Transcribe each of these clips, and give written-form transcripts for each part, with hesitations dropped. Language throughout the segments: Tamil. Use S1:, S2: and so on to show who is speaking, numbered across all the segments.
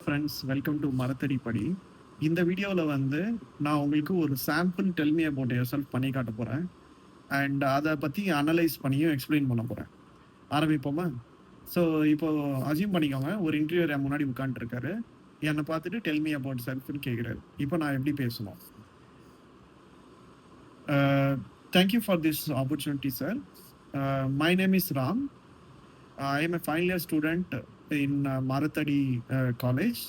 S1: ஃப்ரெண்ட்ஸ், வெல்கம் டு மரத்தடி படி. இந்த வீடியோவில் வந்து நான் உங்களுக்கு ஒரு sample tell me about your self பண்ணி காட்ட போகிறேன். அண்ட் அதை பற்றி அனலைஸ் பண்ணியும் எக்ஸ்பிளைன் பண்ண போகிறேன். ஆரம்பிப்போமா? ஸோ இப்போ அசியூம் பண்ணிக்கோங்க, ஒரு இன்டர்வியூர் என் முன்னாடி உட்காந்துருக்காரு. என்னை பார்த்துட்டு டெல் மீ அபவுட் செல்ஃப்னு கேட்குறாரு. இப்போ நான் எப்படி பேசணும்? Thank you for this opportunity sir. My name is Ram. I am a final year student in Marathadi College.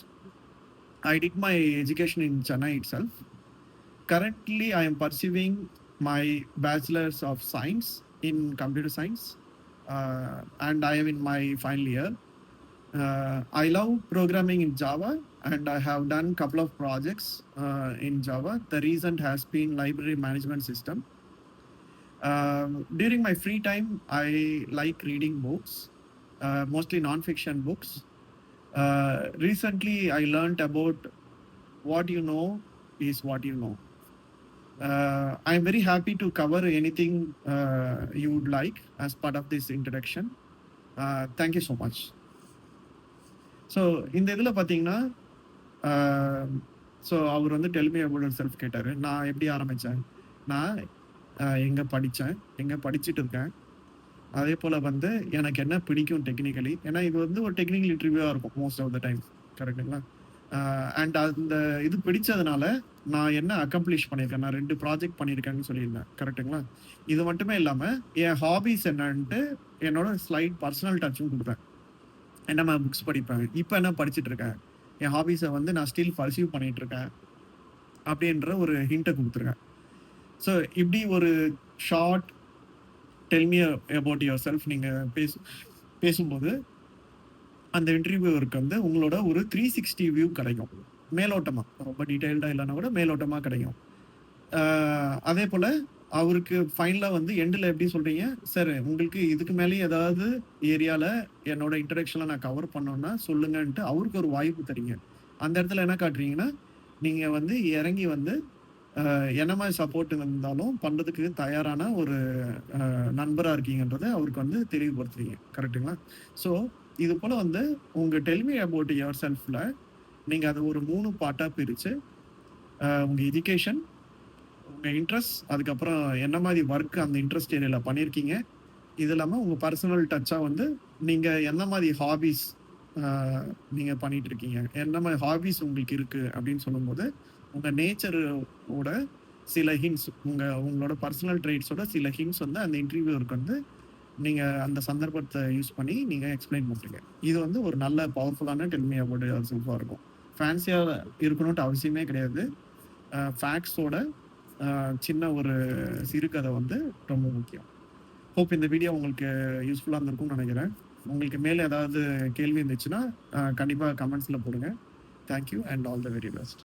S1: I did my education in Chennai itself. Currently, I am pursuing my Bachelor's of Science in Computer Science, and I am in my final year. I love programming in Java, and I have done a couple of projects in Java. The recent has been library management system. During my free time, I like reading books. Mostly non-fiction books. Recently, I learned about what you know is what you know. I'm very happy to cover anything you would like as part of this introduction. Thank you so much. So இந்த இதில் பார்த்தீங்கன்னா, ஸோ அவர் வந்து டெல் மீ அபவுட் செல்ஃப் கேட்டார். நான் எப்படி ஆரம்பித்தேன், நான் எங்கே படித்தேன், எங்கே படிச்சுட்டு இருக்கேன், அதே போல் வந்து எனக்கு என்ன பிடிக்கும் டெக்னிக்கலி. ஏன்னா இது வந்து ஒரு டெக்னிக்கல் இன்டர்வியூவாக இருக்கும் மோஸ்ட் ஆஃப் த டைம், கரெக்டுங்களா? அண்ட் அந்த இது பிடிச்சதுனால நான் என்ன அக்கம்ப்ளிஷ் பண்ணியிருக்கேன், நான் 2 ப்ராஜெக்ட் பண்ணியிருக்கேன்னு சொல்லியிருந்தேன், கரெக்டுங்களா? இது மட்டுமே இல்லாமல் என் ஹாபிஸ் என்னன்ட்டு என்னோட ஸ்லைட் பர்சனல் டச்சும் கொடுப்பேன். என்ன புக்ஸ் படிப்பேன், இப்போ என்ன படிச்சுட்டு இருக்கேன், என் ஹாபிஸை வந்து நான் ஸ்டில் பர்சீவ் பண்ணிகிட்டு இருக்கேன் அப்படின்ற ஒரு ஹிண்ட்டை கொடுத்துருக்கேன். ஸோ இப்படி ஒரு short tell me about your self நீங்கள் பேசும்போது அந்த இன்டர்வியூவருக்கு வந்து உங்களோட ஒரு 360 வியூ கிடைக்கும். மேலோட்டமாக, ரொம்ப டீட்டெயில்டாக இல்லைன்னா கூட மேலோட்டமாக கிடைக்கும். அதே போல் அவருக்கு ஃபைனலாக வந்து எண்டில் எப்படி சொல்கிறீங்க, சார் உங்களுக்கு இதுக்கு மேலே ஏதாவது ஏரியாவில் என்னோட இன்ட்ரடக்ஷனில் நான் கவர் பண்ணோன்னா சொல்லுங்கன்ட்டு அவருக்கு ஒரு வாய்ப்பு தரீங்க. அந்த இடத்துல என்ன காட்டுறீங்கன்னா, நீங்கள் வந்து இறங்கி வந்து என்ன மாதிரி சப்போர்ட் இருந்தாலும் பண்ணுறதுக்கு தயாரான ஒரு நண்பராக இருக்கீங்கன்றதை அவருக்கு வந்து தெளிவுபடுத்துறீங்க, கரெக்டுங்களா? ஸோ இது போல் வந்து உங்கள் டெல் மீ அபவுட் யுவர் செல்ஃபில் நீங்கள் அதை ஒரு 3 பார்ட்டாக பிரித்து உங்கள் எஜுகேஷன், உங்கள் இன்ட்ரெஸ்ட், அதுக்கப்புறம் என்ன மாதிரி ஒர்க் அந்த இன்ட்ரெஸ்ட் ஏரியாவில் பண்ணியிருக்கீங்க, இது இல்லாமல் உங்கள் பர்சனல் டச்சாக வந்து நீங்கள் என்ன மாதிரி ஹாபிஸ் நீங்கள் பண்ணிகிட்ருக்கீங்க, என்ன மாதிரி ஹாபிஸ் உங்களுக்கு இருக்குது அப்படின்னு சொல்லும்போது உங்கள் நேச்சரோட சில ஹிண்ட்ஸ், உங்களோட பர்சனல் ட்ரைட்ஸோட சில ஹிண்ட்ஸ் வந்து அந்த இன்டர்வியூருக்கு வந்து நீங்கள் அந்த சந்தர்ப்பத்தை யூஸ் பண்ணி நீங்கள் எக்ஸ்பிளைன் பண்ணுறீங்க. இது வந்து ஒரு நல்ல பவர்ஃபுல்லான டெல் மீ அபவுட் யுவர் செல்ஃபாக இருக்கும். ஃபேன்சியாக இருக்கணும்ட்டு அவசியமே கிடையாது. ஃபேக்ட்ஸோட சின்ன ஒரு சிறுகதை வந்து ரொம்ப முக்கியம். ஹோப் இந்த வீடியோ உங்களுக்கு யூஸ்ஃபுல்லாக இருந்திருக்கும்னு நினைக்கிறேன். உங்களுக்கு மேலே ஏதாவது கேள்வி இருந்துச்சுன்னா கண்டிப்பாக கமெண்ட்ஸில் போடுங்க. Thank you and all the very best.